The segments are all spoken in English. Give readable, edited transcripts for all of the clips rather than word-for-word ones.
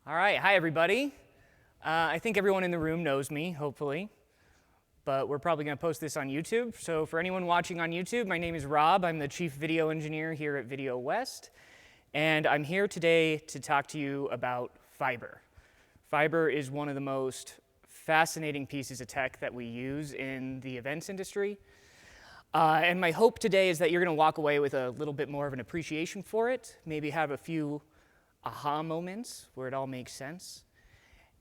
All right, hi everybody. I think everyone in the room knows me, hopefully, but we're probably going to post this on YouTube. So for anyone watching on YouTube, my name is Rob. I'm the Chief Video Engineer here at Video West, and I'm here today to talk to you about fiber. Fiber is one of the most fascinating pieces of tech that we use in the events industry. And my hope today is that you're going to walk away with a little bit more of an appreciation for it, maybe have a few aha moments where it all makes sense.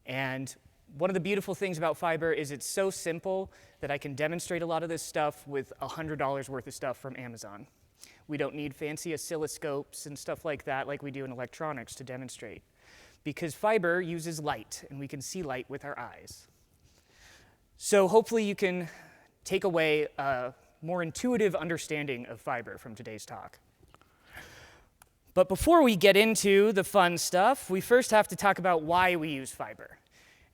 And one of the beautiful things about fiber is it's so simple that I can demonstrate a lot of this stuff with $100 worth of stuff from Amazon. We don't need fancy oscilloscopes and stuff like that like we do in electronics to demonstrate, because fiber uses light, and we can see light with our eyes. So hopefully you can take away a more intuitive understanding of fiber from today's talk. But before we get into the fun stuff, we first have to talk about why we use fiber.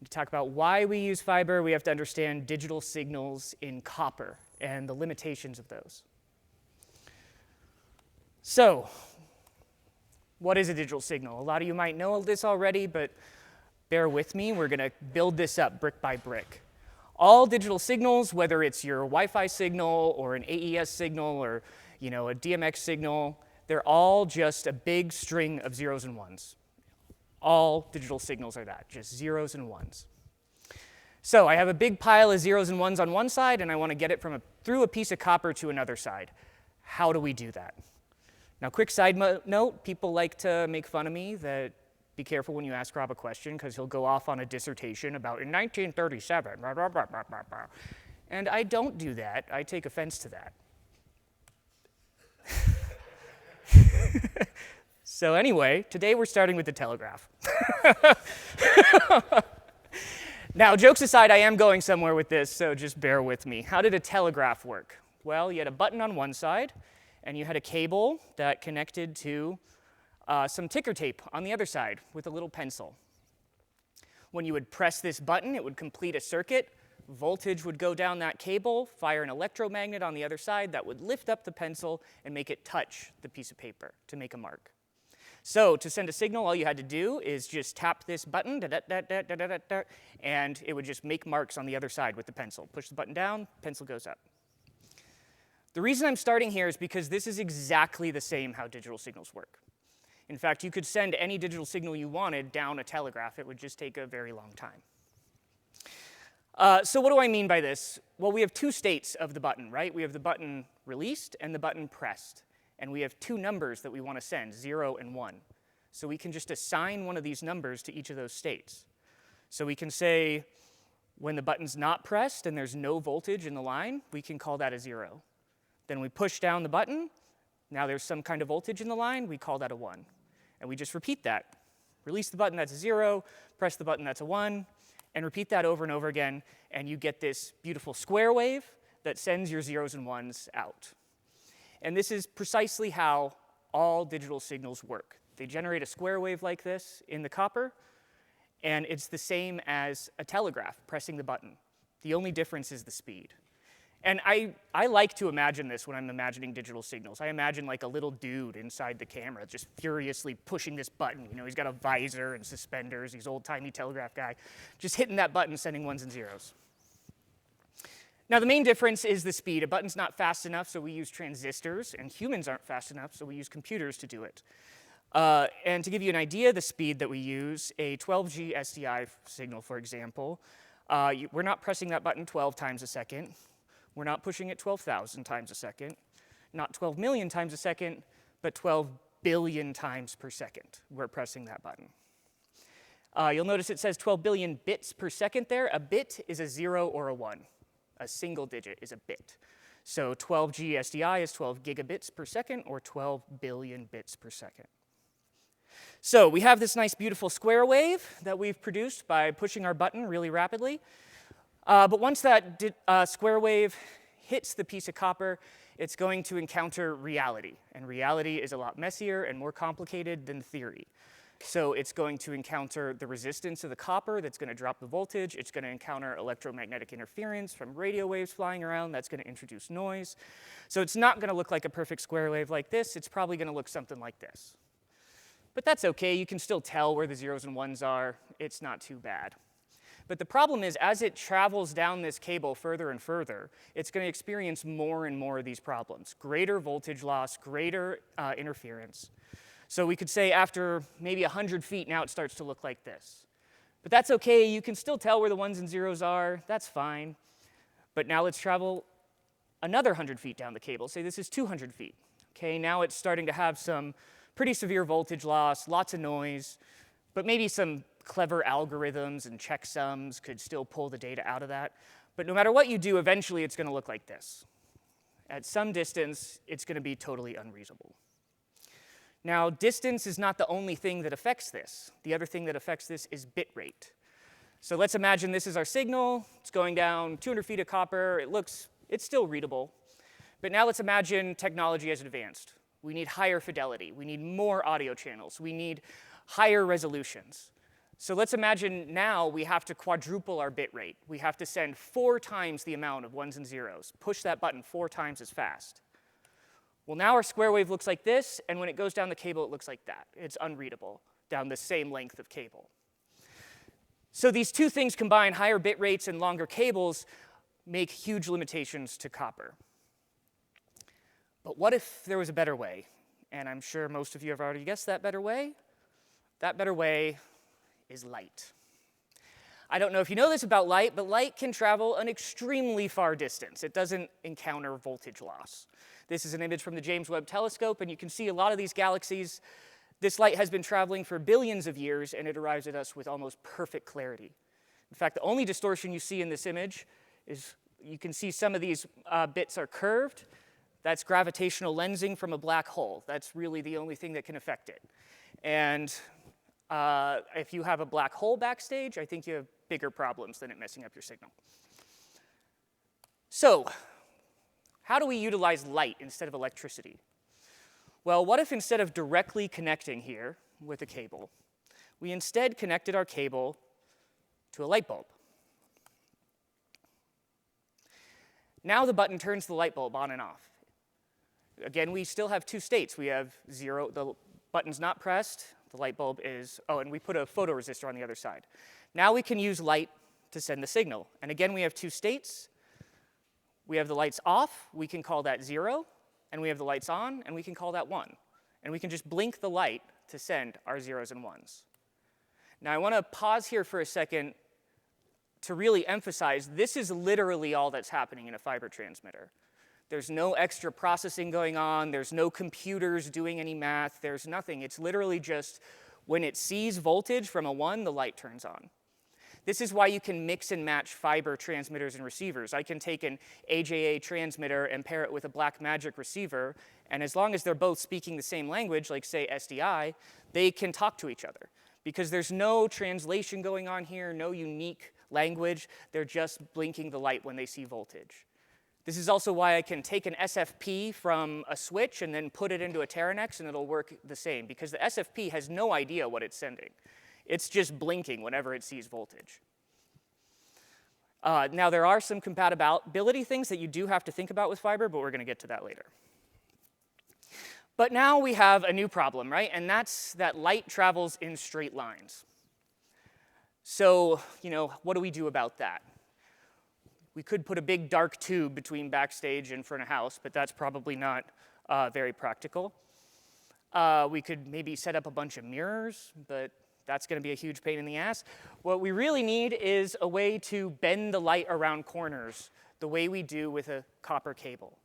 To talk about why we use fiber, we have to understand digital signals in copper and the limitations of those. So, what is a digital signal? A lot of you might know this already, but bear with me. We're going to build this up brick by brick. All digital signals, whether it's your Wi-Fi signal or an AES signal or a DMX signal, they're all just a big string of zeros and ones. All digital signals are that, just zeros and ones. So I have a big pile of zeros and ones on one side, and I want to get it through a piece of copper to another side. How do we do that? Now, quick side note, people like to make fun of me that be careful when you ask Rob a question, because he'll go off on a dissertation about in 1937, blah, blah, blah, blah, blah, blah. And I don't do that. I take offense to that. So anyway, today we're starting with the telegraph. Now, jokes aside, I am going somewhere with this, so just bear with me. How did a telegraph work? Well, you had a button on one side, and you had a cable that connected to some ticker tape on the other side with a little pencil. When you would press this button, it would complete a circuit. Voltage would go down that cable, fire an electromagnet on the other side that would lift up the pencil and make it touch the piece of paper to make a mark. So to send a signal, all you had to do is just tap this button, and it would just make marks on the other side with the pencil. Push the button down, pencil goes up. The reason I'm starting here is because this is exactly the same how digital signals work. In fact, you could send any digital signal you wanted down a telegraph. It would just take a very long time. So what do I mean by this? Well, we have two states of the button, right? We have the button released and the button pressed. And we have two numbers that we want to send, 0 and 1. So we can just assign one of these numbers to each of those states. So we can say when the button's not pressed and there's no voltage in the line, we can call that a 0. Then we push down the button. Now there's some kind of voltage in the line. We call that a 1. And we just repeat that. Release the button, that's a 0. Press the button, that's a 1. And repeat that over and over again, and you get this beautiful square wave that sends your zeros and ones out. And this is precisely how all digital signals work. They generate a square wave like this in the copper, and it's the same as a telegraph pressing the button. The only difference is the speed. And I like to imagine this when I'm imagining digital signals. I imagine like a little dude inside the camera just furiously pushing this button. He's got a visor and suspenders, he's old-timey telegraph guy, just hitting that button, sending ones and zeros. Now, the main difference is the speed. A button's not fast enough, so we use transistors, and humans aren't fast enough, so we use computers to do it. And to give you an idea of the speed that we use, a 12G SDI signal, for example, we're not pressing that button 12 times a second. We're not pushing it 12,000 times a second, not 12 million times a second, but 12 billion times per second we're pressing that button. You'll notice it says 12 billion bits per second there. A bit is a 0 or a 1. A single digit is a bit. So 12G SDI is 12 gigabits per second, or 12 billion bits per second. So we have this nice, beautiful square wave that we've produced by pushing our button really rapidly. But once that square wave hits the piece of copper, it's going to encounter reality. And reality is a lot messier and more complicated than theory. So it's going to encounter the resistance of the copper that's going to drop the voltage. It's going to encounter electromagnetic interference from radio waves flying around. That's going to introduce noise. So it's not going to look like a perfect square wave like this. It's probably going to look something like this. But that's okay, you can still tell where the zeros and ones are. It's not too bad. But the problem is, as it travels down this cable further and further, it's going to experience more and more of these problems. Greater voltage loss, greater interference. So we could say after maybe 100 feet, now it starts to look like this. But that's okay, you can still tell where the ones and zeros are, that's fine. But now let's travel another 100 feet down the cable. Say this is 200 feet. Okay, now it's starting to have some pretty severe voltage loss, lots of noise, but maybe some clever algorithms and checksums could still pull the data out of that. But no matter what you do, eventually it's going to look like this. At some distance, it's going to be totally unreasonable. Now, distance is not the only thing that affects this. The other thing that affects this is bit rate. So let's imagine this is our signal. It's going down 200 feet of copper. It's still readable. But now let's imagine technology has advanced. We need higher fidelity. We need more audio channels. We need higher resolutions. So let's imagine now we have to quadruple our bit rate. We have to send 4 times the amount of ones and zeros, push that button 4 times as fast. Well, now our square wave looks like this, and when it goes down the cable, it looks like that. It's unreadable down the same length of cable. So these two things combined, higher bit rates and longer cables, make huge limitations to copper. But what if there was a better way? And I'm sure most of you have already guessed that better way. That better way is light. I don't know if you know this about light, but light can travel an extremely far distance. It doesn't encounter voltage loss. This is an image from the James Webb Telescope, and you can see a lot of these galaxies. This light has been traveling for billions of years, and it arrives at us with almost perfect clarity. In fact, the only distortion you see in this image is you can see some of these bits are curved. That's gravitational lensing from a black hole. That's really the only thing that can affect it. And if you have a black hole backstage, I think you have bigger problems than it messing up your signal. So, how do we utilize light instead of electricity? Well, what if instead of directly connecting here with a cable, we instead connected our cable to a light bulb? Now the button turns the light bulb on and off. Again, we still have two states. We have zero, the button's not pressed, the light bulb is, oh, and we put a photoresistor on the other side. Now we can use light to send the signal. And again, we have two states. We have the lights off, we can call that 0, and we have the lights on, and we can call that 1. And we can just blink the light to send our zeros and ones. Now I want to pause here for a second to really emphasize this is literally all that's happening in a fiber transmitter. There's no extra processing going on, there's no computers doing any math, there's nothing. It's literally just when it sees voltage from a 1, the light turns on. This is why you can mix and match fiber transmitters and receivers. I can take an AJA transmitter and pair it with a Blackmagic receiver, and as long as they're both speaking the same language, like say SDI, they can talk to each other. Because there's no translation going on here, no unique language, they're just blinking the light when they see voltage. This is also why I can take an SFP from a switch and then put it into a Teranex and it'll work the same, because the SFP has no idea what it's sending. It's just blinking whenever it sees voltage. Now, there are some compatibility things that you do have to think about with fiber, but we're going to get to that later. But now we have a new problem, right? And that's that light travels in straight lines. So, what do we do about that? We could put a big dark tube between backstage and front of house, but that's probably not very practical. We could maybe set up a bunch of mirrors, but that's going to be a huge pain in the ass. What we really need is a way to bend the light around corners the way we do with a copper cable.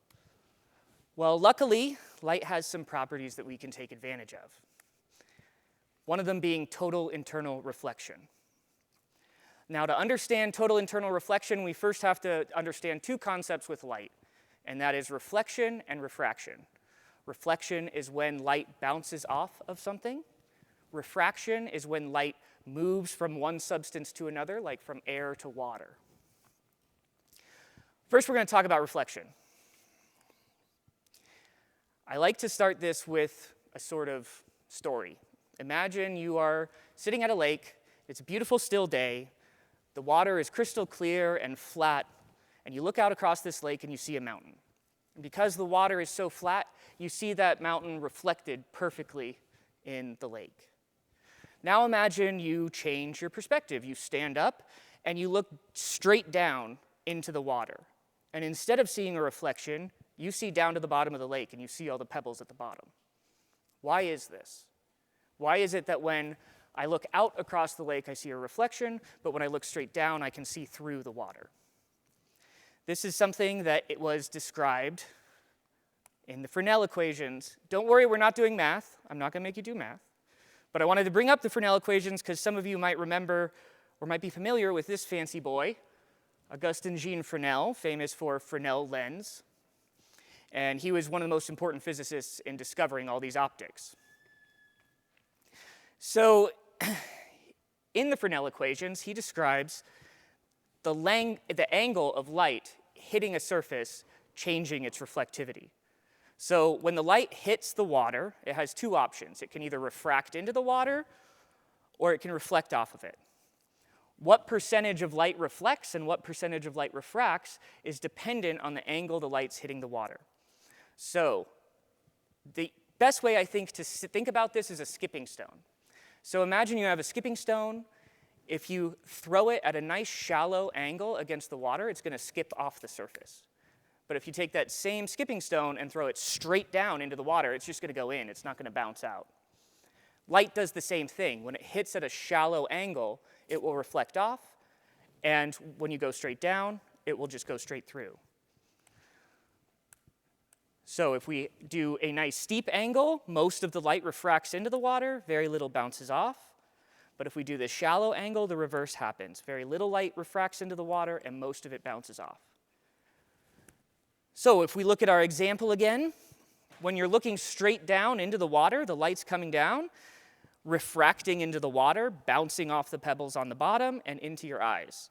Well, luckily, light has some properties that we can take advantage of. One of them being total internal reflection. Now, to understand total internal reflection, we first have to understand two concepts with light, and that is reflection and refraction. Reflection is when light bounces off of something. Refraction is when light moves from one substance to another, like from air to water. First, we're going to talk about reflection. I like to start this with a sort of story. Imagine you are sitting at a lake. It's a beautiful, still day. The water is crystal clear and flat, and you look out across this lake and you see a mountain. And because the water is so flat, you see that mountain reflected perfectly in the lake. Now imagine you change your perspective. You stand up and you look straight down into the water. And instead of seeing a reflection, you see down to the bottom of the lake and you see all the pebbles at the bottom. Why is this? Why is it that when I look out across the lake, I see a reflection, but when I look straight down, I can see through the water? This is something that it was described in the Fresnel equations. Don't worry, we're not doing math. I'm not going to make you do math. But I wanted to bring up the Fresnel equations because some of you might remember or might be familiar with this fancy boy, Augustin-Jean Fresnel, famous for Fresnel lens. And he was one of the most important physicists in discovering all these optics. So in the Fresnel equations, he describes the angle of light hitting a surface changing its reflectivity. So when the light hits the water, it has two options. It can either refract into the water or it can reflect off of it. What percentage of light reflects and what percentage of light refracts is dependent on the angle the light's hitting the water. So the best way I think to think about this is a skipping stone. So imagine you have a skipping stone. If you throw it at a nice shallow angle against the water, it's going to skip off the surface. But if you take that same skipping stone and throw it straight down into the water, it's just going to go in. It's not going to bounce out. Light does the same thing. When it hits at a shallow angle, it will reflect off. And when you go straight down, it will just go straight through. So if we do a nice steep angle, most of the light refracts into the water, very little bounces off. But if we do this shallow angle, the reverse happens. Very little light refracts into the water, and most of it bounces off. So if we look at our example again, when you're looking straight down into the water, the light's coming down, refracting into the water, bouncing off the pebbles on the bottom and into your eyes.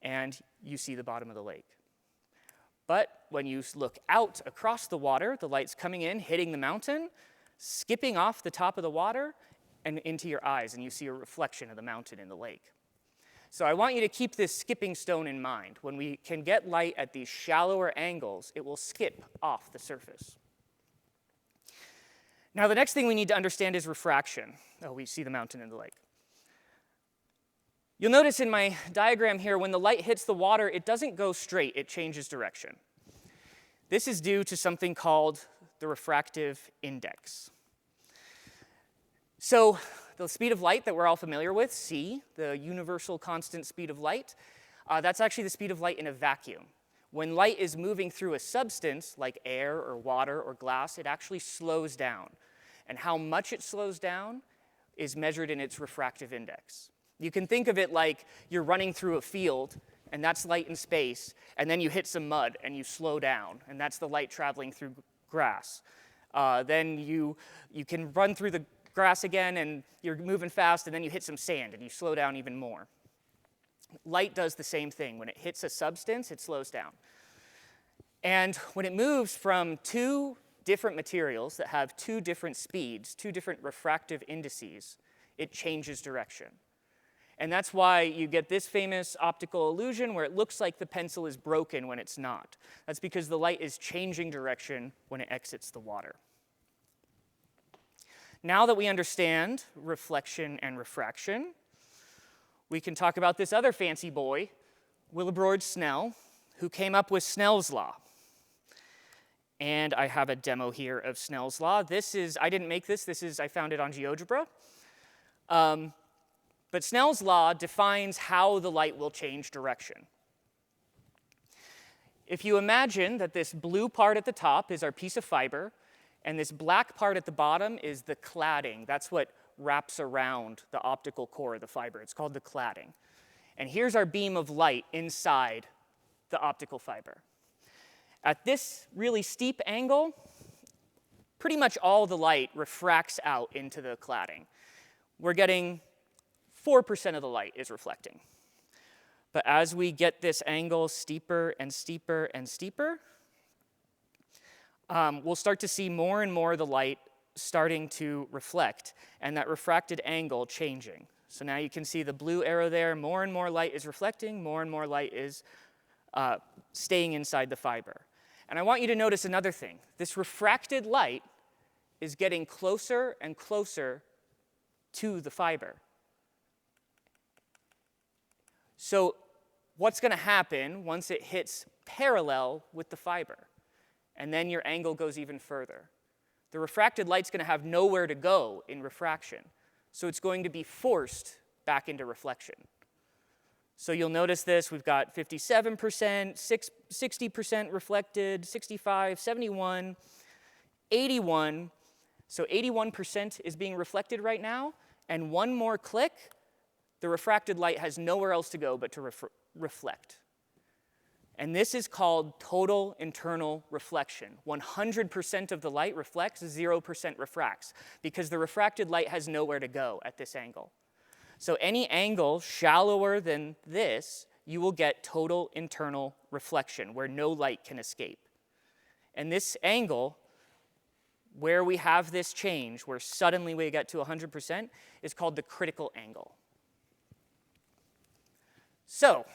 And you see the bottom of the lake. But when you look out across the water, the light's coming in, hitting the mountain, skipping off the top of the water and into your eyes, and you see a reflection of the mountain in the lake. So I want you to keep this skipping stone in mind. When we can get light at these shallower angles, it will skip off the surface. Now the next thing we need to understand is refraction. Oh, we see the mountain in the lake. You'll notice in my diagram here, when the light hits the water, it doesn't go straight, it changes direction. This is due to something called the refractive index. So the speed of light that we're all familiar with, c, the universal constant speed of light, that's actually the speed of light in a vacuum. When light is moving through a substance like air or water or glass, it actually slows down. And how much it slows down is measured in its refractive index. You can think of it like you're running through a field, and that's light in space, and then you hit some mud and you slow down, and that's the light traveling through grass. Then you can run through the grass again, and you're moving fast, and then you hit some sand, and you slow down even more. Light does the same thing. When it hits a substance, it slows down. And when it moves from two different materials that have two different speeds, two different refractive indices, it changes direction. And that's why you get this famous optical illusion where it looks like the pencil is broken when it's not. That's because the light is changing direction when it exits the water. Now that we understand reflection and refraction, we can talk about this other fancy boy, Willibrord Snell, who came up with Snell's law. And I have a demo here of Snell's law. I didn't make this, I found it on GeoGebra. But Snell's law defines how the light will change direction. If you imagine that this blue part at the top is our piece of fiber, and this black part at the bottom is the cladding. That's what wraps around the optical core of the fiber. It's called the cladding. And here's our beam of light inside the optical fiber. At this really steep angle, pretty much all the light refracts out into the cladding. We're getting 4% of the light is reflecting. But as we get this angle steeper and steeper and steeper, we'll start to see more and more of the light starting to reflect, and that refracted angle changing. So now you can see the blue arrow there. More and more light is reflecting. More and more light is staying inside the fiber. And I want you to notice another thing. This refracted light is getting closer and closer to the fiber. So what's going to happen once it hits parallel with the fiber? And then your angle goes even further. The refracted light's going to have nowhere to go in refraction. So it's going to be forced back into reflection. So you'll notice this. We've got 57%, 60% reflected, 65, 71, 81. So 81% is being reflected right now. And one more click, the refracted light has nowhere else to go but to reflect. And this is called total internal reflection. 100% of the light reflects, 0% refracts, because the refracted light has nowhere to go at this angle. So any angle shallower than this, you will get total internal reflection, where no light can escape. And this angle, where we have this change, where suddenly we get to 100%, is called the critical angle. So,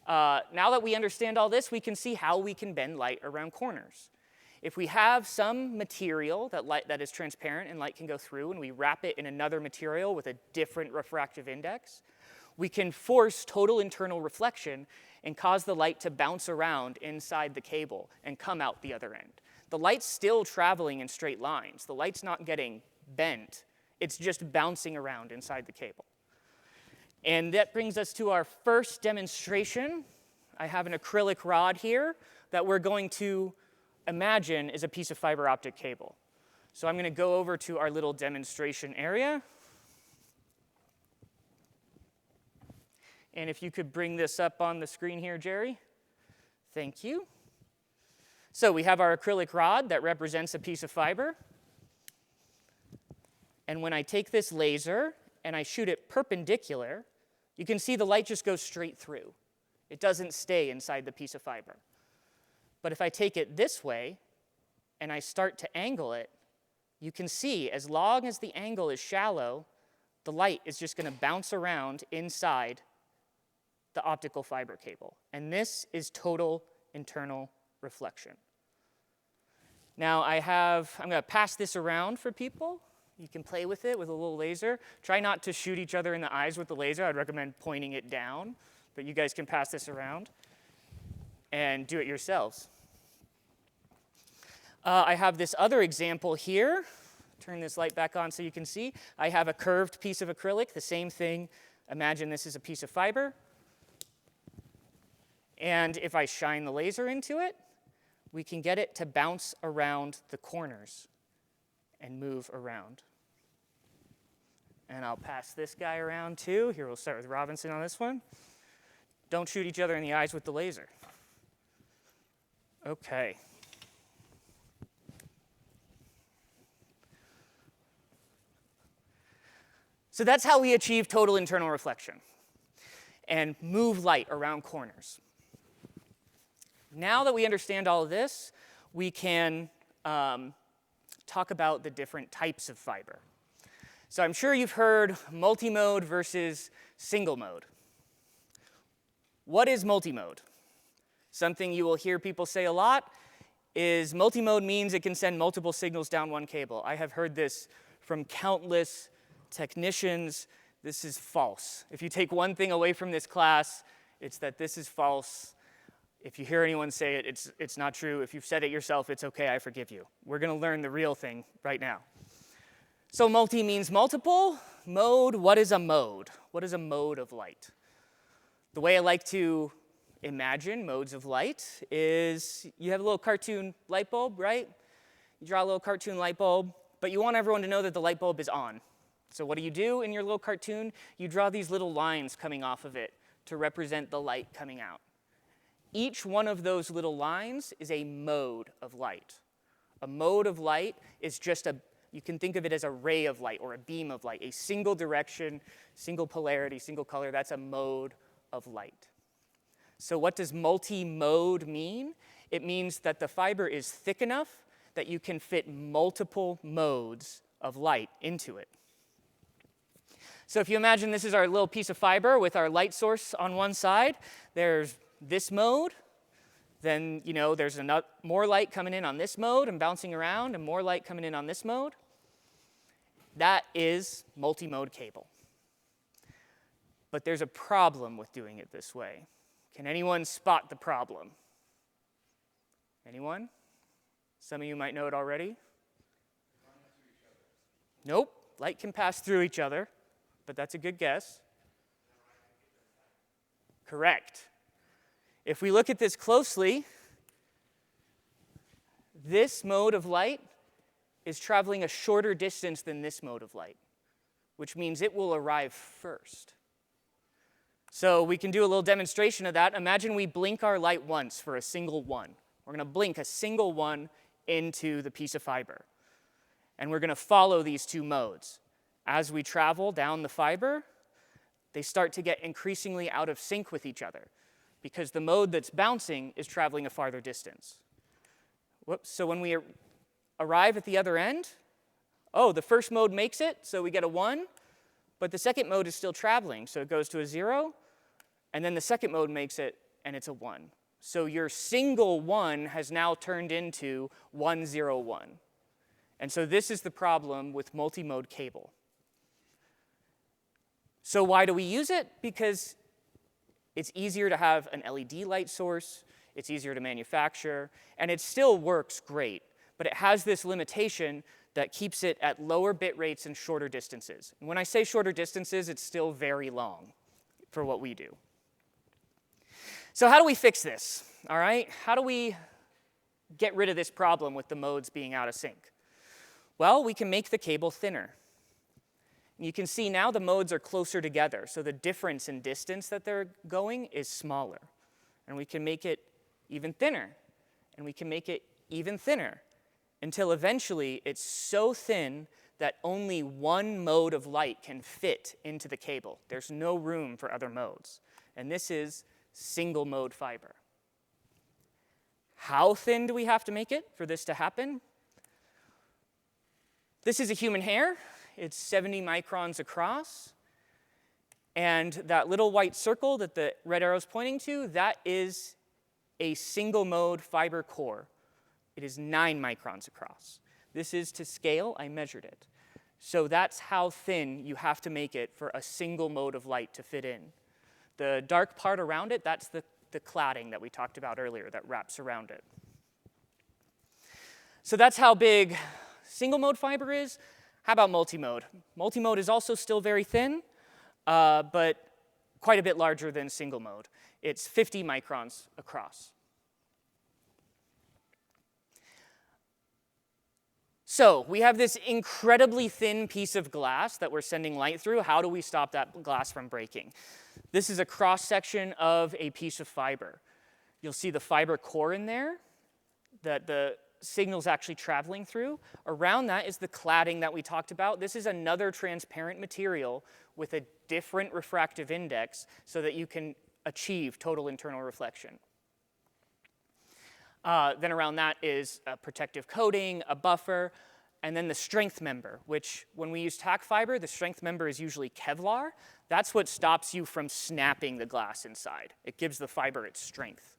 now that we understand all this, we can see how we can bend light around corners. If we have some material that is transparent and light can go through, and we wrap it in another material with a different refractive index, we can force total internal reflection and cause the light to bounce around inside the cable and come out the other end. The light's still traveling in straight lines. The light's not getting bent. It's just bouncing around inside the cable. And that brings us to our first demonstration. I have an acrylic rod here that we're going to imagine is a piece of fiber optic cable. So I'm going to go over to our little demonstration area. And if you could bring this up on the screen here, Jerry. Thank you. So we have our acrylic rod that represents a piece of fiber. And when I take this laser and I shoot it perpendicular, you can see the light just goes straight through. It doesn't stay inside the piece of fiber. But if I take it this way and I start to angle it, you can see as long as the angle is shallow, the light is just going to bounce around inside the optical fiber cable. And this is total internal reflection. Now I'm going to pass this around for people. You can play with it with a little laser. Try not to shoot each other in the eyes with the laser. I'd recommend pointing it down, but you guys can pass this around and do it yourselves. I have this other example here. Turn this light back on so you can see. I have a curved piece of acrylic, the same thing. Imagine this is a piece of fiber. And if I shine the laser into it, we can get it to bounce around the corners and move around. And I'll pass this guy around too. Here, we'll start with Robinson on this one. Don't shoot each other in the eyes with the laser. Okay. So that's how we achieve total internal reflection and move light around corners. Now that we understand all of this, we can talk about the different types of fiber. So I'm sure you've heard multi-mode versus single mode. What is multi-mode? Something you will hear people say a lot is multi-mode means it can send multiple signals down one cable. I have heard this from countless technicians. This is false. If you take one thing away from this class, it's that this is false. If you hear anyone say it, it's not true. If you've said it yourself, it's okay, I forgive you. We're going to learn the real thing right now. So multi means multiple. Mode, what is a mode? What is a mode of light? The way I like to imagine modes of light is you have a little cartoon light bulb, right? You draw a little cartoon light bulb, but you want everyone to know that the light bulb is on. So what do in your little cartoon? You draw these little lines coming off of it to represent the light coming out. Each one of those little lines is a mode of light. A mode of light is just you can think of it as a ray of light or a beam of light, a single direction, single polarity, single color. That's a mode of light. So what does multi-mode mean? It means that the fiber is thick enough that you can fit multiple modes of light into it. So if you imagine this is our little piece of fiber with our light source on one side, there's this mode, then there's more light coming in on this mode and bouncing around, and more light coming in on this mode. That is multi-mode cable. But there's a problem with doing it this way. Can anyone spot the problem? Anyone? Some of you might know it already. Nope, light can pass through each other, but that's a good guess. Correct. If we look at this closely, this mode of light is traveling a shorter distance than this mode of light, which means it will arrive first. So we can do a little demonstration of that. Imagine we blink our light once for a single one. We're going to blink a single one into the piece of fiber. And we're going to follow these two modes. As we travel down the fiber, they start to get increasingly out of sync with each other because the mode that's bouncing is traveling a farther distance. Whoops. So when we arrive at the other end, oh, the first mode makes it, so we get a 1, but the second mode is still traveling, so it goes to a 0, and then the second mode makes it, and it's a 1. So your single 1 has now turned into 1, 0, 1. And so this is the problem with multi-mode cable. So why do we use it? Because it's easier to have an LED light source, it's easier to manufacture, and it still works great. But it has this limitation that keeps it at lower bit rates and shorter distances. And when I say shorter distances, it's still very long for what we do. So how do we fix this? All right? How do we get rid of this problem with the modes being out of sync? Well, we can make the cable thinner. You can see now the modes are closer together, so the difference in distance that they're going is smaller. And we can make it even thinner, and we can make it even thinner, until eventually it's so thin that only one mode of light can fit into the cable. There's no room for other modes. And this is single mode fiber. How thin do we have to make it for this to happen? This is a human hair. It's 70 microns across. And that little white circle that the red arrow is pointing to, that is a single mode fiber core. It is 9 microns across. This is to scale. I measured it. So that's how thin you have to make it for a single mode of light to fit in. The dark part around it, that's the cladding that we talked about earlier that wraps around it. So that's how big single mode fiber is. How about multi-mode? Multi-mode is also still very thin, but quite a bit larger than single mode. It's 50 microns across. So we have this incredibly thin piece of glass that we're sending light through. How do we stop that glass from breaking? This is a cross-section of a piece of fiber. You'll see the fiber core in there that the signal's actually traveling through. Around that is the cladding that we talked about. This is another transparent material with a different refractive index so that you can achieve total internal reflection. Then around that is a protective coating, a buffer, and then the strength member, which when we use tack fiber, the strength member is usually Kevlar. That's what stops you from snapping the glass inside. It gives the fiber its strength.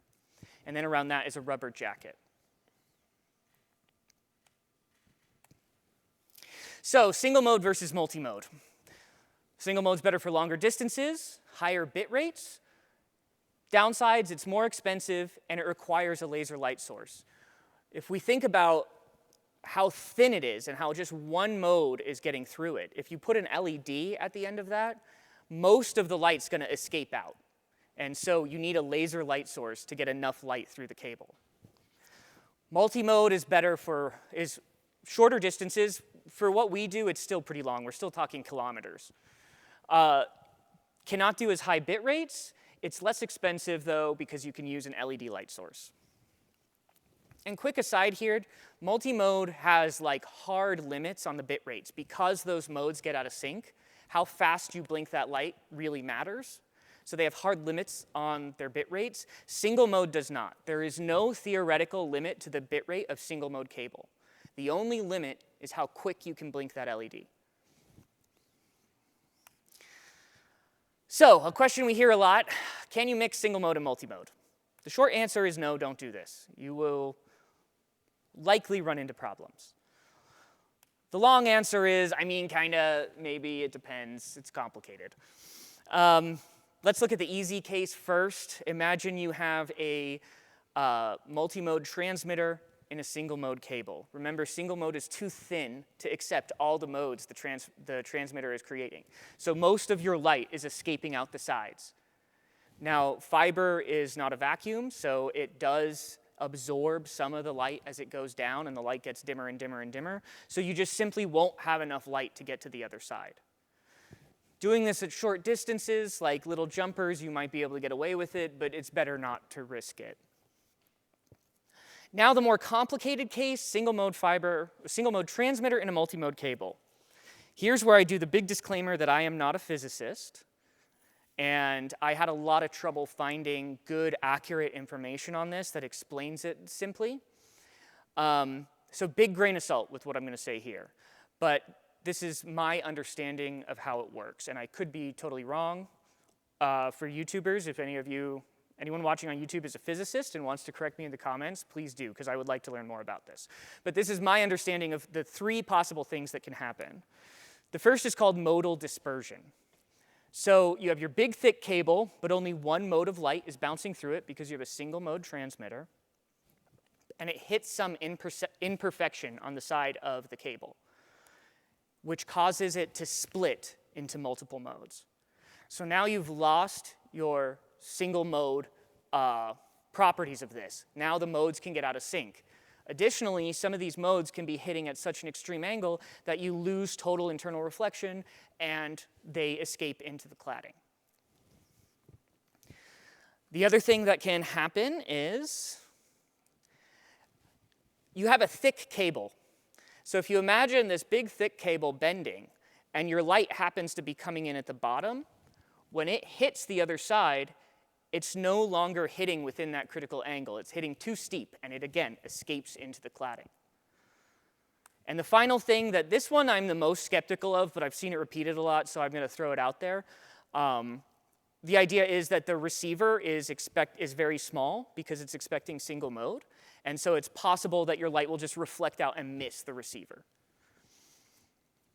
And then around that is a rubber jacket. So single mode versus multi-mode. Single mode's better for longer distances, higher bit rates. Downsides, it's more expensive, and it requires a laser light source. If we think about how thin it is and how just one mode is getting through it, if you put an LED at the end of that, most of the light's going to escape out. And so you need a laser light source to get enough light through the cable. Multi-mode is better is shorter distances. For what we do, it's still pretty long. We're still talking kilometers. Cannot do as high bit rates. It's less expensive, though, because you can use an LED light source. And quick aside here, multi-mode has like hard limits on the bit rates. Because those modes get out of sync, how fast you blink that light really matters. So they have hard limits on their bit rates. Single mode does not. There is no theoretical limit to the bit rate of single mode cable. The only limit is how quick you can blink that LED. So, a question we hear a lot, can you mix single mode and multi-mode? The short answer is no, don't do this. You will likely run into problems. The long answer is, I mean, kind of, maybe, it depends. It's complicated. Let's look at the easy case first. Imagine you have a multi-mode transmitter in a single-mode cable. Remember, single mode is too thin to accept all the modes the transmitter is creating. So most of your light is escaping out the sides. Now, fiber is not a vacuum, so it does absorb some of the light as it goes down, and the light gets dimmer and dimmer and dimmer. So you just simply won't have enough light to get to the other side. Doing this at short distances, like little jumpers, you might be able to get away with it, but it's better not to risk it. Now the more complicated case, single-mode transmitter in a multi-mode cable. Here's where I do the big disclaimer that I am not a physicist, and I had a lot of trouble finding good, accurate information on this that explains it simply. So big grain of salt with what I'm going to say here. But this is my understanding of how it works, and I could be totally wrong. For YouTubers, if anyone watching on YouTube is a physicist and wants to correct me in the comments, please do, because I would like to learn more about this. But this is my understanding of the 3 possible things that can happen. The first is called modal dispersion. So you have your big, thick cable, but only one mode of light is bouncing through it because you have a single-mode transmitter, and it hits some imperfection on the side of the cable, which causes it to split into multiple modes. So now you've lost your single-mode properties of this. Now the modes can get out of sync. Additionally, some of these modes can be hitting at such an extreme angle that you lose total internal reflection and they escape into the cladding. The other thing that can happen is you have a thick cable. So if you imagine this big, thick cable bending and your light happens to be coming in at the bottom, when it hits the other side, it's no longer hitting within that critical angle. It's hitting too steep, and it, again, escapes into the cladding. And the final thing that this one I'm the most skeptical of, but I've seen it repeated a lot, so I'm going to throw it out there. The idea is that the receiver is very small because it's expecting single mode, and so it's possible that your light will just reflect out and miss the receiver.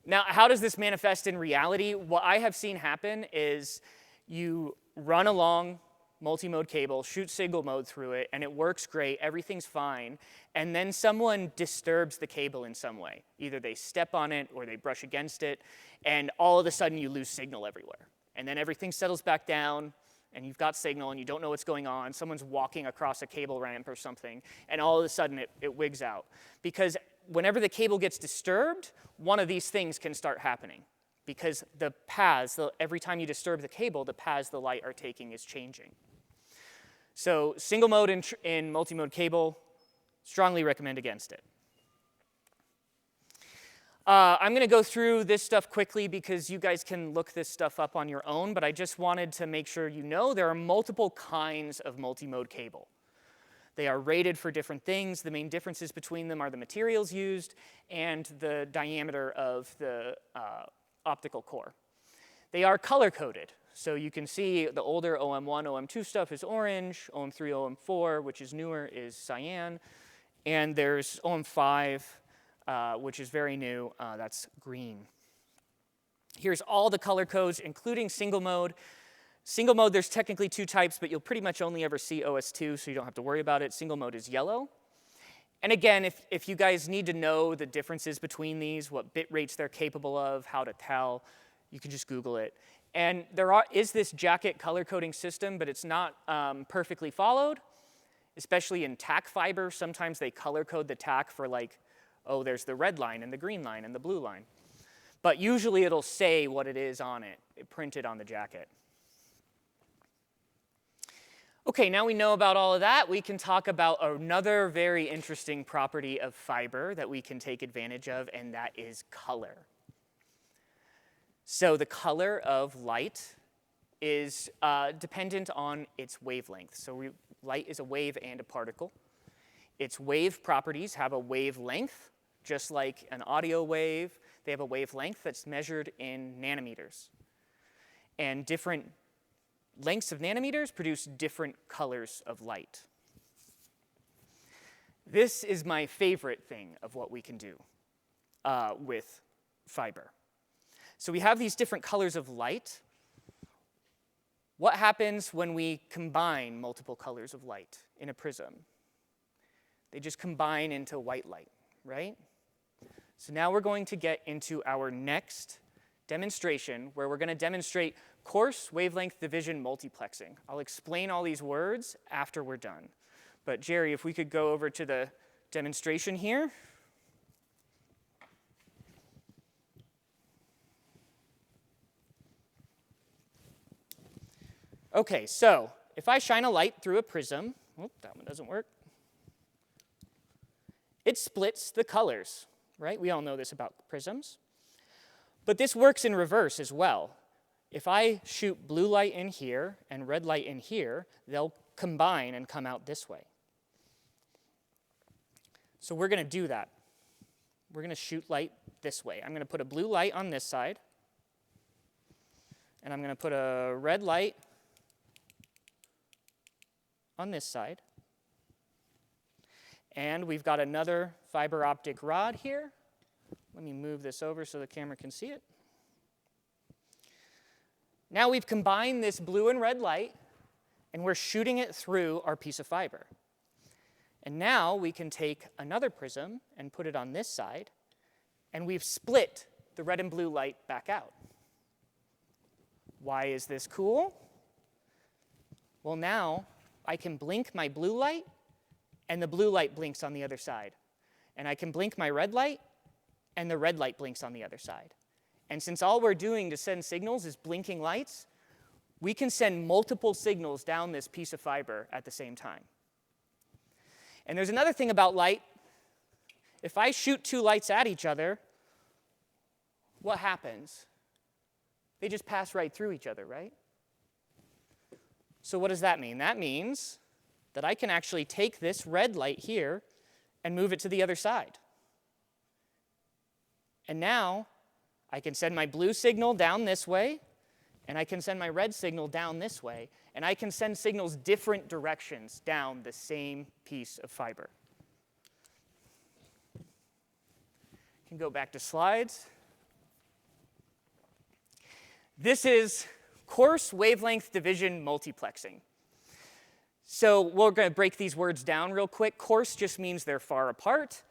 Now, how does this manifest in reality? What I have seen happen is you run along multi-mode cable, shoot single mode through it, and it works great, everything's fine, and then someone disturbs the cable in some way. Either they step on it or they brush against it, and all of a sudden you lose signal everywhere. And then everything settles back down, and you've got signal, and you don't know what's going on. Someone's walking across a cable ramp or something, and all of a sudden it wigs out. Because whenever the cable gets disturbed, one of these things can start happening. Because the paths, every time you disturb the cable, the paths the light are taking is changing. So single mode in multi-mode cable, strongly recommend against it. I'm going to go through this stuff quickly because you guys can look this stuff up on your own, but I just wanted to make sure you know there are multiple kinds of multi-mode cable. They are rated for different things. The main differences between them are the materials used and the diameter of the optical core. They are color-coded. So you can see the older OM1, OM2 stuff is orange, OM3, OM4, which is newer, is cyan, and there's OM5, which is very new, that's green. Here's all the color codes, including single mode. Single mode, there's technically 2 types, but you'll pretty much only ever see OS2, so you don't have to worry about it. Single mode is yellow. And again, if you guys need to know the differences between these, what bit rates they're capable of, how to tell, you can just Google it. And there is this jacket color coding system, but it's not perfectly followed, especially in tack fiber. Sometimes they color code the tack for like, oh, there's the red line and the green line and the blue line. But usually it'll say what it is on it, printed on the jacket. Okay, now we know about all of that, we can talk about another very interesting property of fiber that we can take advantage of, and that is color. So the color of light is dependent on its wavelength. So light is a wave and a particle. Its wave properties have a wavelength, just like an audio wave. They have a wavelength that's measured in nanometers. And different lengths of nanometers produce different colors of light. This is my favorite thing of what we can do. with fiber. So we have these different colors of light. What happens when we combine multiple colors of light in a prism? They just combine into white light, right? So now we're going to get into our next demonstration where we're going to demonstrate coarse wavelength division multiplexing. I'll explain all these words after we're done. But Jerry, if we could go over to the demonstration here. Okay, so if I shine a light through a prism, that one doesn't work. It splits the colors, right? We all know this about prisms. But this works in reverse as well. If I shoot blue light in here and red light in here, they'll combine and come out this way. So we're going to do that. We're going to shoot light this way. I'm going to put a blue light on this side, and I'm going to put a red light on this side. And we've got another fiber optic rod here. Let me move this over so the camera can see it. Now we've combined this blue and red light, and we're shooting it through our piece of fiber. And now we can take another prism and put it on this side, and we've split the red and blue light back out. Why is this cool? Well, now I can blink my blue light, and the blue light blinks on the other side. And I can blink my red light, and the red light blinks on the other side. And since all we're doing to send signals is blinking lights, we can send multiple signals down this piece of fiber at the same time. And there's another thing about light. If I shoot two lights at each other, what happens? They just pass right through each other, right? So what does that mean? That means that I can actually take this red light here and move it to the other side. And now I can send my blue signal down this way, and I can send my red signal down this way, and I can send signals different directions down the same piece of fiber. Can go back to slides. This is coarse wavelength division multiplexing. So we're going to break these words down real quick. Coarse just means they're far apart.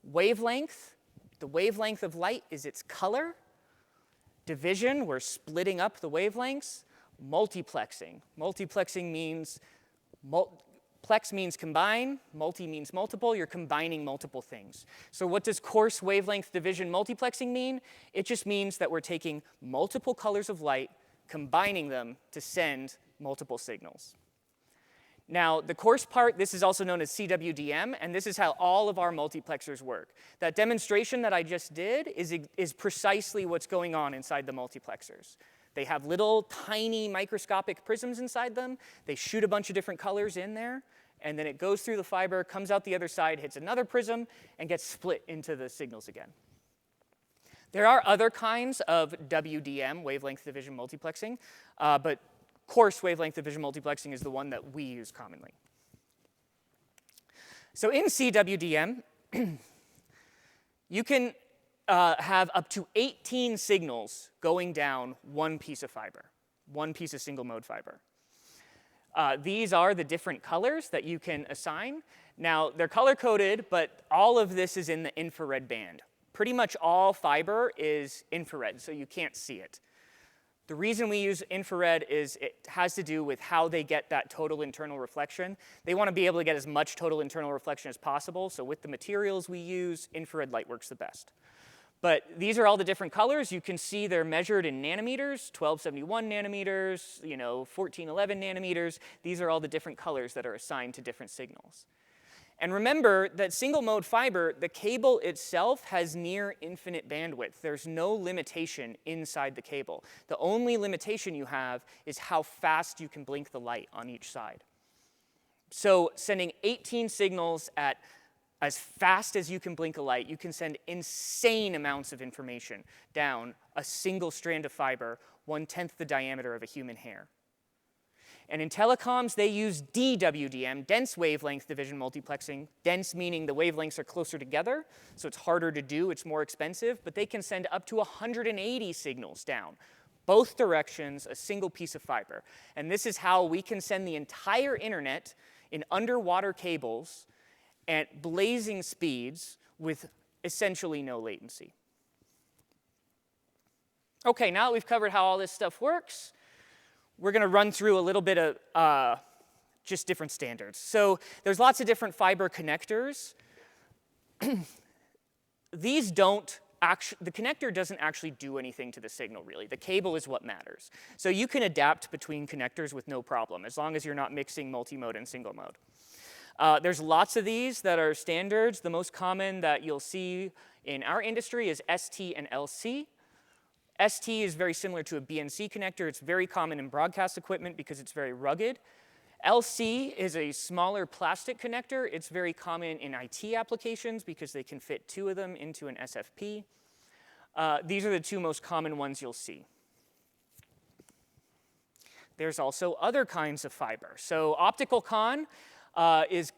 Wavelength, the wavelength of light is its color. Division, we're splitting up the wavelengths. Multiplexing. Multiplexing means, plex means combine, multi means multiple. You're combining multiple things. So what does coarse wavelength division multiplexing mean? It just means that we're taking multiple colors of light, combining them to send multiple signals. Now, the coarse part, this is also known as CWDM, and this is how all of our multiplexers work. That demonstration that I just did is precisely what's going on inside the multiplexers. They have little tiny microscopic prisms inside them. They shoot a bunch of different colors in there, and then it goes through the fiber, comes out the other side, hits another prism, and gets split into the signals again. There are other kinds of WDM, wavelength division multiplexing, but coarse wavelength division multiplexing is the one that we use commonly. So in CWDM, you can have up to 18 signals going down one piece of fiber, one piece of single mode fiber. These are the different colors that you can assign. Now, they're color-coded, but all of this is in the infrared band. Pretty much all fiber is infrared, so you can't see it. The reason we use infrared is it has to do with how they get that total internal reflection. They want to be able to get as much total internal reflection as possible, so with the materials we use, infrared light works the best. But these are all the different colors. You can see they're measured in nanometers, 1271 nanometers, 1411 nanometers. These are all the different colors that are assigned to different signals. And remember that single mode fiber, the cable itself has near infinite bandwidth. There's no limitation inside the cable. The only limitation you have is how fast you can blink the light on each side. So sending 18 signals at as fast as you can blink a light, you can send insane amounts of information down a single strand of fiber, 1/10 the diameter of a human hair. And in telecoms, they use DWDM, dense wavelength division multiplexing. Dense meaning the wavelengths are closer together, so it's harder to do, it's more expensive, but they can send up to 180 signals down, both directions, a single piece of fiber. And this is how we can send the entire internet in underwater cables at blazing speeds with essentially no latency. Okay, now that we've covered how all this stuff works, we're going to run through a little bit of just different standards. So there's lots of different fiber connectors. These don't actually, the connector doesn't actually do anything to the signal, really. The cable is what matters. So you can adapt between connectors with no problem, as long as you're not mixing multi-mode and single mode. There's lots of these that are standards. The most common that you'll see in our industry is ST and LC. ST is very similar to a BNC connector. It's very common in broadcast equipment because it's very rugged. LC is a smaller plastic connector. It's very common in IT applications because they can fit 2 of them into an SFP. These are the 2 most common ones you'll see. There's also other kinds of fiber. So optical con is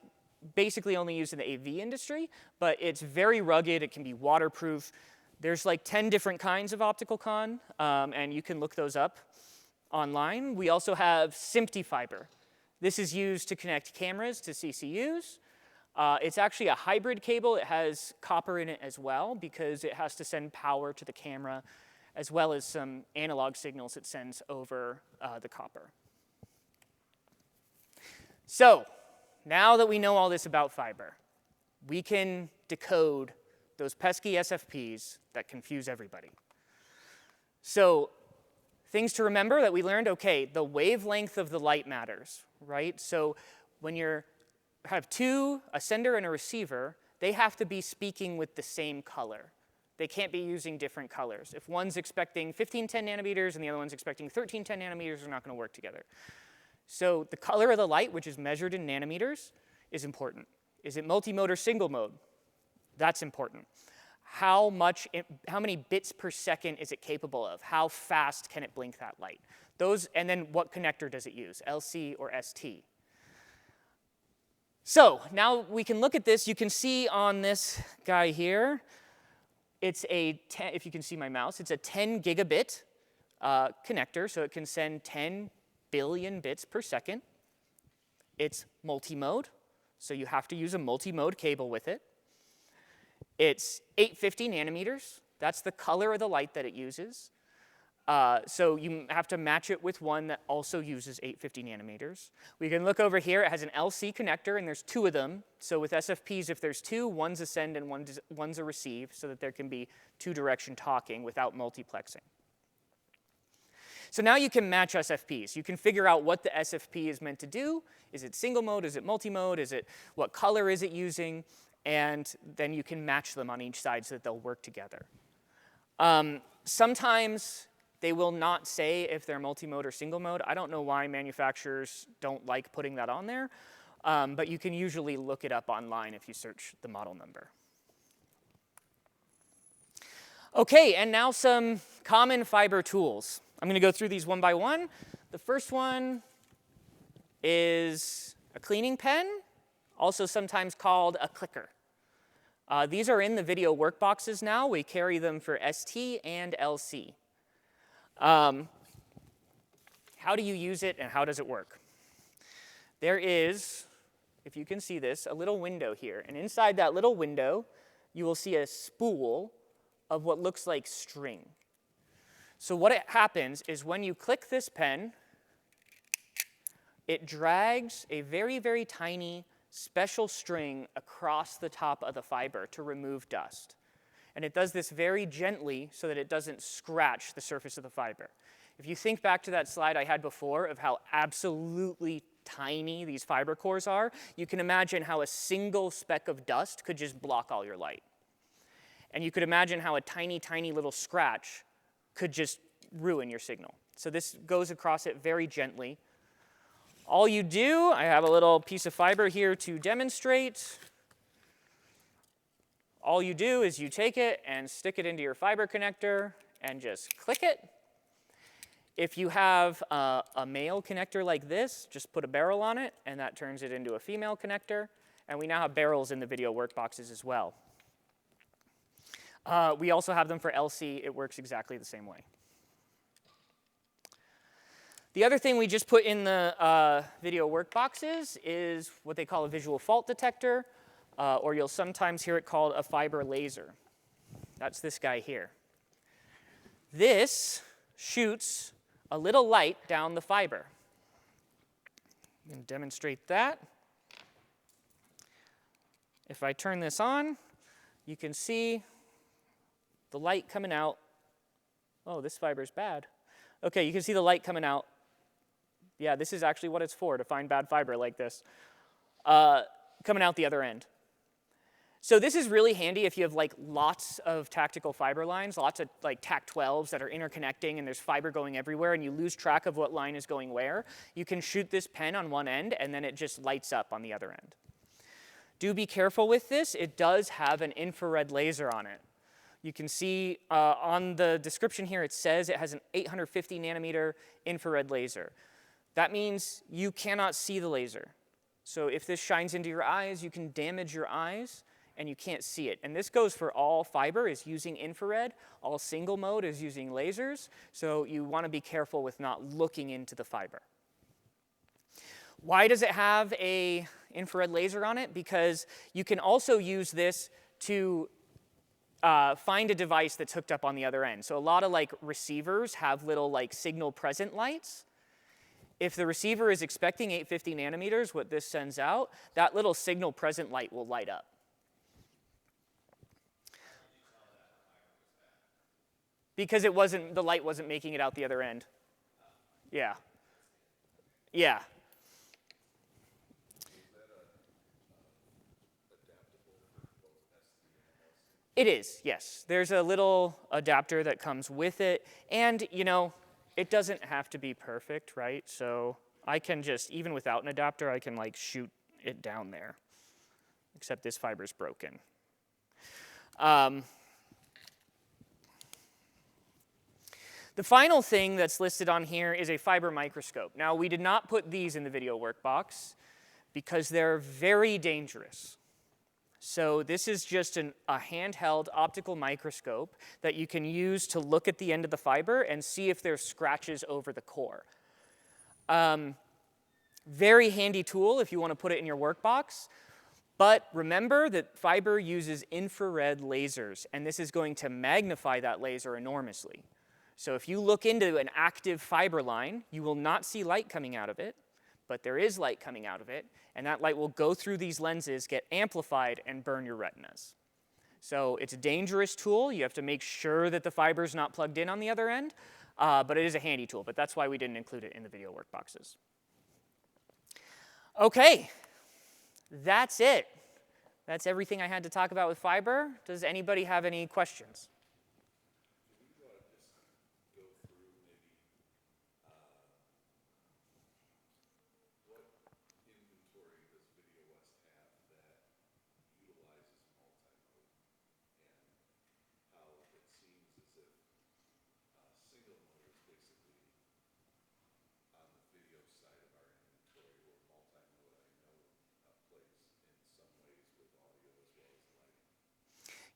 basically only used in the AV industry, but it's very rugged. It can be waterproof. There's like 10 different kinds of optical con, and you can look those up online. We also have SMPTE fiber. This is used to connect cameras to CCUs. It's actually a hybrid cable. It has copper in it as well because it has to send power to the camera as well as some analog signals it sends over the copper. So now that we know all this about fiber, we can decode those pesky SFPs that confuse everybody. So things to remember that we learned, okay, the wavelength of the light matters, right? So when you have 2, a sender and a receiver, they have to be speaking with the same color. They can't be using different colors. If one's expecting 1510 nanometers and the other one's expecting 1310 nanometers, they're not going to work together. So the color of the light, which is measured in nanometers, is important. Is it multi-mode or single mode? That's important. How many bits per second is it capable of? How fast can it blink that light? Those, and then what connector does it use, LC or ST? So now we can look at this. You can see on this guy here, it's a 10, if you can see my mouse, it's a 10 gigabit connector, so it can send 10 billion bits per second. It's multi-mode, so you have to use a multi-mode cable with it. It's 850 nanometers. That's the color of the light that it uses. So you have to match it with one that also uses 850 nanometers. We can look over here. It has an LC connector, and there's 2 of them. So with SFPs, if there's 2, one's a send and one's a receive, so that there can be 2-direction talking without multiplexing. So now you can match SFPs. You can figure out what the SFP is meant to do. Is it single mode? Is it multi-mode? What color is it using? And then you can match them on each side so that they'll work together. Sometimes they will not say if they're multi-mode or single mode. I don't know why manufacturers don't like putting that on there, but you can usually look it up online if you search the model number. Okay, and now some common fiber tools. I'm going to go through these one by one. The first one is a cleaning pen, also sometimes called a clicker. These are in the video workboxes now. We carry them for ST and LC. How do you use it and how does it work? There is, if you can see this, a little window here. And inside that little window, you will see a spool of what looks like string. So what happens is when you click this pen, it drags a very, very tiny special string across the top of the fiber to remove dust. And it does this very gently so that it doesn't scratch the surface of the fiber. If you think back to that slide I had before of how absolutely tiny these fiber cores are, you can imagine how a single speck of dust could just block all your light. And you could imagine how a tiny, tiny little scratch could just ruin your signal. So this goes across it very gently. All you do, I have a little piece of fiber here to demonstrate. All you do is you take it and stick it into your fiber connector and just click it. If you have a male connector like this, just put a barrel on it, and that turns it into a female connector. And we now have barrels in the video workboxes as well. We also have them for LC. It works exactly the same way. The other thing we just put in the video workboxes is what they call a visual fault detector, or you'll sometimes hear it called a fiber laser. That's this guy here. This shoots a little light down the fiber. I'm going to demonstrate that. If I turn this on, you can see the light coming out. Oh, this fiber's bad. Okay, you can see the light coming out. Yeah, this is actually what it's for, to find bad fiber like this. Coming out the other end. So this is really handy if you have like lots of tactical fiber lines, lots of like Tac-12s that are interconnecting and there's fiber going everywhere and you lose track of what line is going where. You can shoot this pen on one end and then it just lights up on the other end. Do be careful with this. It does have an infrared laser on it. You can see on the description here it says it has an 850 nanometer infrared laser. That means you cannot see the laser. So if this shines into your eyes, you can damage your eyes and you can't see it. And this goes for all fiber is using infrared. All single mode is using lasers. So you want to be careful with not looking into the fiber. Why does it have an infrared laser on it? Because you can also use this to find a device that's hooked up on the other end. So a lot of like receivers have little like signal present lights. If the receiver is expecting 850 nanometers, what this sends out, that little signal present light will light up. Because the light wasn't making it out the other end. Yeah. Yeah. It is, yes. There's a little adapter that comes with it. And, you know, it doesn't have to be perfect, right? So I can just, even without an adapter, I can like shoot it down there. Except this fiber's broken. The final thing that's listed on here is a fiber microscope. Now, we did not put these in the video workbox because they're very dangerous. So this is just a handheld optical microscope that you can use to look at the end of the fiber and see if there's scratches over the core. Very handy tool if you want to put it in your workbox. But remember that fiber uses infrared lasers, and this is going to magnify that laser enormously. So if you look into an active fiber line, you will not see light coming out of it, but there is light coming out of it, and that light will go through these lenses, get amplified, and burn your retinas. So it's a dangerous tool. You have to make sure that the fiber's not plugged in on the other end, but it is a handy tool, but that's why we didn't include it in the video workboxes. Okay, that's it. That's everything I had to talk about with fiber. Does anybody have any questions?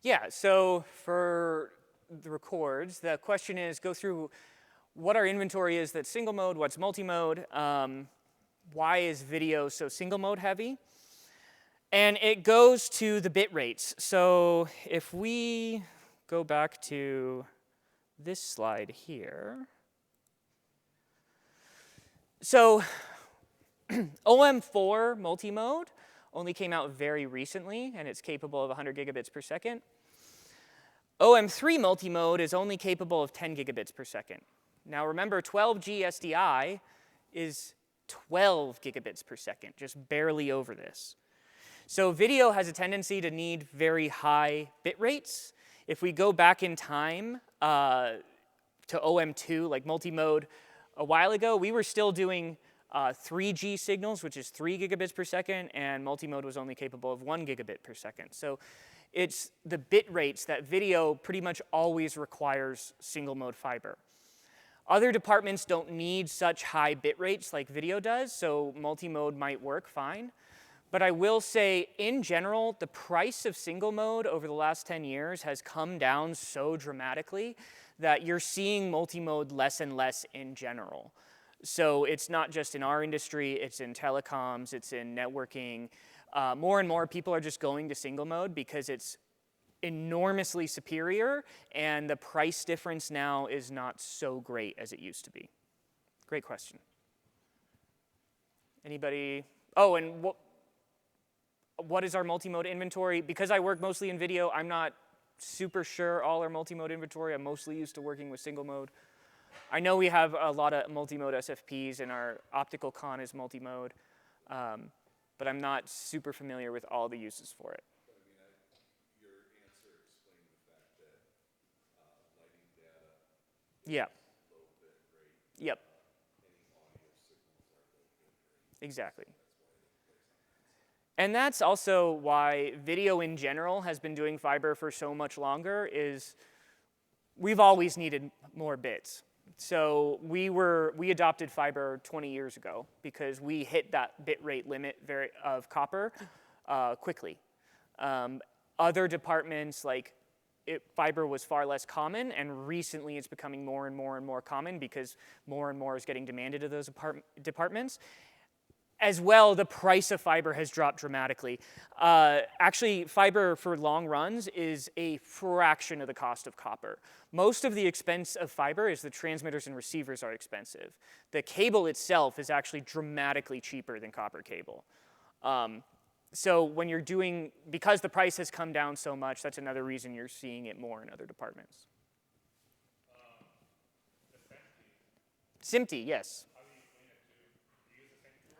Yeah, so for the records, the question is go through what our inventory is that's single mode, what's multi-mode, why is video so single mode heavy, and it goes to the bit rates. So if we go back to this slide here, so OM4 multi-mode only came out very recently, and it's capable of 100 gigabits per second. OM3 multi-mode is only capable of 10 gigabits per second. Now remember, 12G SDI is 12 gigabits per second, just barely over this. So video has a tendency to need very high bit rates. If we go back in time to OM2, like multi-mode, a while ago, we were still doing 3G signals, which is 3 gigabits per second, and multi-mode was only capable of 1 gigabit per second. So it's the bit rates that video pretty much always requires single mode fiber. Other departments don't need such high bit rates like video does, so multi-mode might work fine. But I will say, in general, the price of single mode over the last 10 years has come down so dramatically that you're seeing multi-mode less and less in general. So it's not just in our industry, it's in telecoms, it's in networking. More and more people are just going to single mode because it's enormously superior, and the price difference now is not so great as it used to be. Great question. Anybody? Oh, and what is our multi-mode inventory? Because I work mostly in video, I'm not super sure all our multi-mode inventory. I'm mostly used to working with single mode. I know we have a lot of multi-mode SFPs, and our optical con is multi-mode, but I'm not super familiar with all the uses for it. Your answer explained the fact that lighting data Yeah. is low bit rate. Yep. Any audio signals are low bit rate. Exactly. That's why it plays on. And that's also why video in general has been doing fiber for so much longer, is we've always needed more bits. So we adopted fiber 20 years ago because we hit that bit rate limit of copper quickly. Other departments, like fiber was far less common, and recently it's becoming more and more and more common because more and more is getting demanded of those departments. As well, the price of fiber has dropped dramatically. Actually, fiber for long runs is a fraction of the cost of copper. Most of the expense of fiber is the transmitters and receivers are expensive. The cable itself is actually dramatically cheaper than copper cable. So when you're doing, because the price has come down so much, that's another reason you're seeing it more in other departments. SMPTE, yes.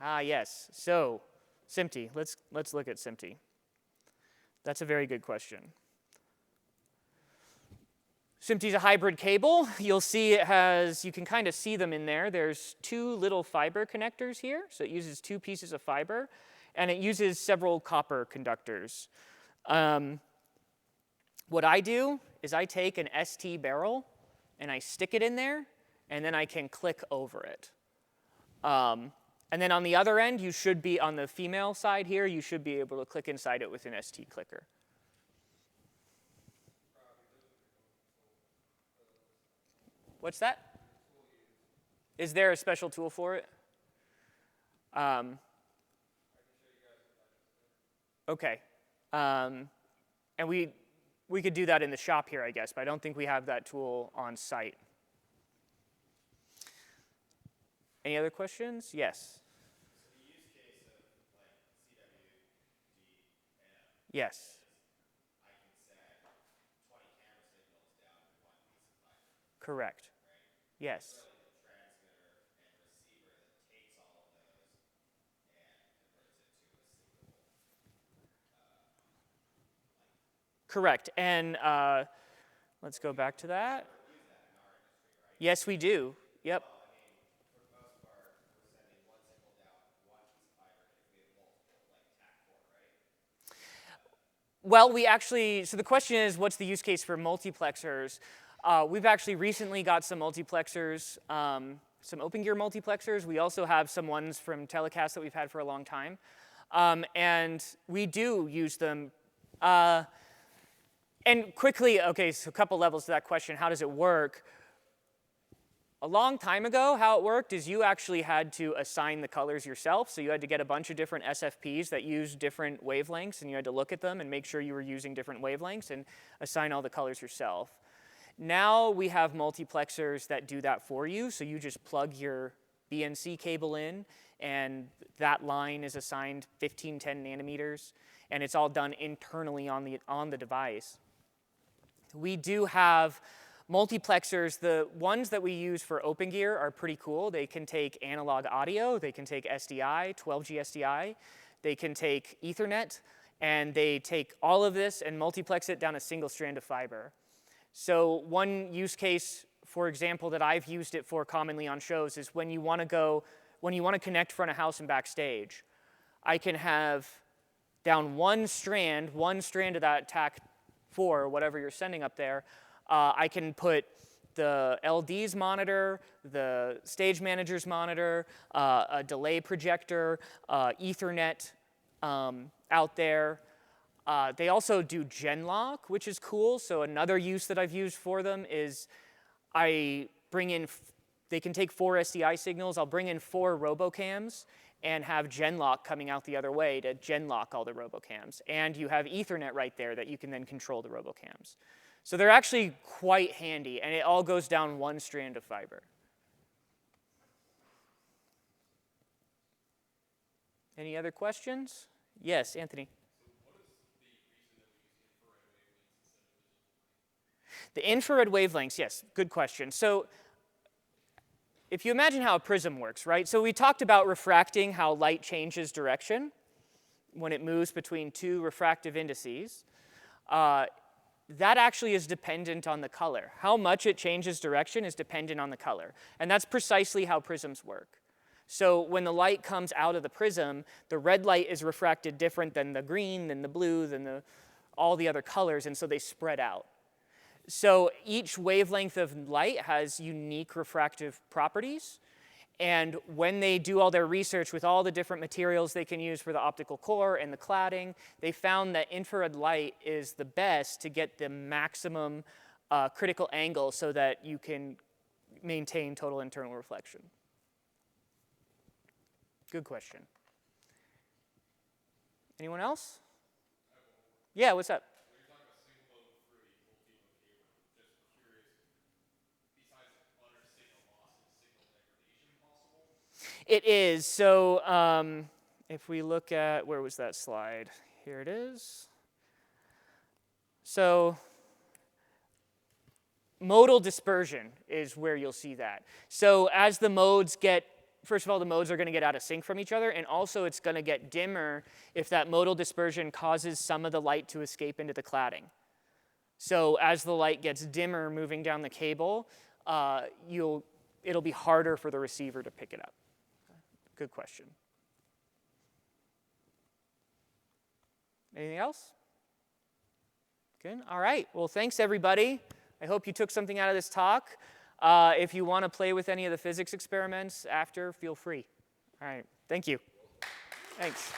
Ah, yes. So, SMPTE. Let's look at SMPTE. That's a very good question. SMPTE is a hybrid cable. You'll see it has, you can kind of see them in there. There's two little fiber connectors here. So it uses two pieces of fiber, and it uses several copper conductors. What I do is I take an ST barrel, and I stick it in there, and then I can click over it. And then on the other end, you should be, on the female side here, you should be able to click inside it with an ST clicker. What's that? Is there a special tool for it? Okay. And we could do that in the shop here, I guess, but I don't think we have that tool on site. Any other questions? Yes. So the use case of like CWDM. Yes. I can send 20 camera signals down to one piece of fiber. Correct. Right? Yes. It's really the transmitter and receiver that takes all of those and converts it to a single. Correct. And let's go back to that. We use that in our industry, right? Yes, we do. Yep. Well, I mean, for the most part, we're sending one signal down one piece of fiber, and if we have multiple, like TAC4, right? Well, so the question is, what's the use case for multiplexers? We've actually recently got some multiplexers, some open gear multiplexers. We also have some ones from Telecast that we've had for a long time. And we do use them. And quickly, okay, so a couple levels to that question, how does it work? A long time ago, how it worked is you actually had to assign the colors yourself. So you had to get a bunch of different SFPs that used different wavelengths, and you had to look at them and make sure you were using different wavelengths and assign all the colors yourself. Now we have multiplexers that do that for you. So you just plug your BNC cable in, and that line is assigned 1510 nanometers, and it's all done internally on the device. We do have multiplexers. The ones that we use for open gear are pretty cool. They can take analog audio, they can take SDI, 12G SDI, they can take Ethernet, and they take all of this and multiplex it down a single strand of fiber. So one use case, for example, that I've used it for commonly on shows is when you want to connect front of house and backstage. I can have down one strand of that TAC4, whatever you're sending up there, I can put the LD's monitor, the stage manager's monitor, a delay projector, Ethernet out there. They also do Genlock, which is cool. So another use that I've used for them is I bring in, they can take 4 SDI signals. I'll bring in 4 robocams and have Genlock coming out the other way to Genlock all the robocams. And you have Ethernet right there that you can then control the robocams. So they're actually quite handy, and it all goes down one strand of fiber. Any other questions? Yes, Anthony. The infrared wavelengths, yes, good question. So if you imagine how a prism works, right? So we talked about refracting, how light changes direction when it moves between 2 refractive indices. That actually is dependent on the color. How much it changes direction is dependent on the color. And that's precisely how prisms work. So when the light comes out of the prism, the red light is refracted different than the green, than the blue, than all the other colors, and so they spread out. So each wavelength of light has unique refractive properties. And when they do all their research with all the different materials they can use for the optical core and the cladding, they found that infrared light is the best to get the maximum critical angle so that you can maintain total internal reflection. Good question. Anyone else? Yeah, what's up? It is. So if we look at, where was that slide? Here it is. So modal dispersion is where you'll see that. So as the modes get, first of all, the modes are going to get out of sync from each other, and also it's going to get dimmer if that modal dispersion causes some of the light to escape into the cladding. So as the light gets dimmer moving down the cable, it'll be harder for the receiver to pick it up. Good question. Anything else? Good. All right. Well, thanks, everybody. I hope you took something out of this talk. If you want to play with any of the physics experiments after, feel free. All right. Thank you. Thanks.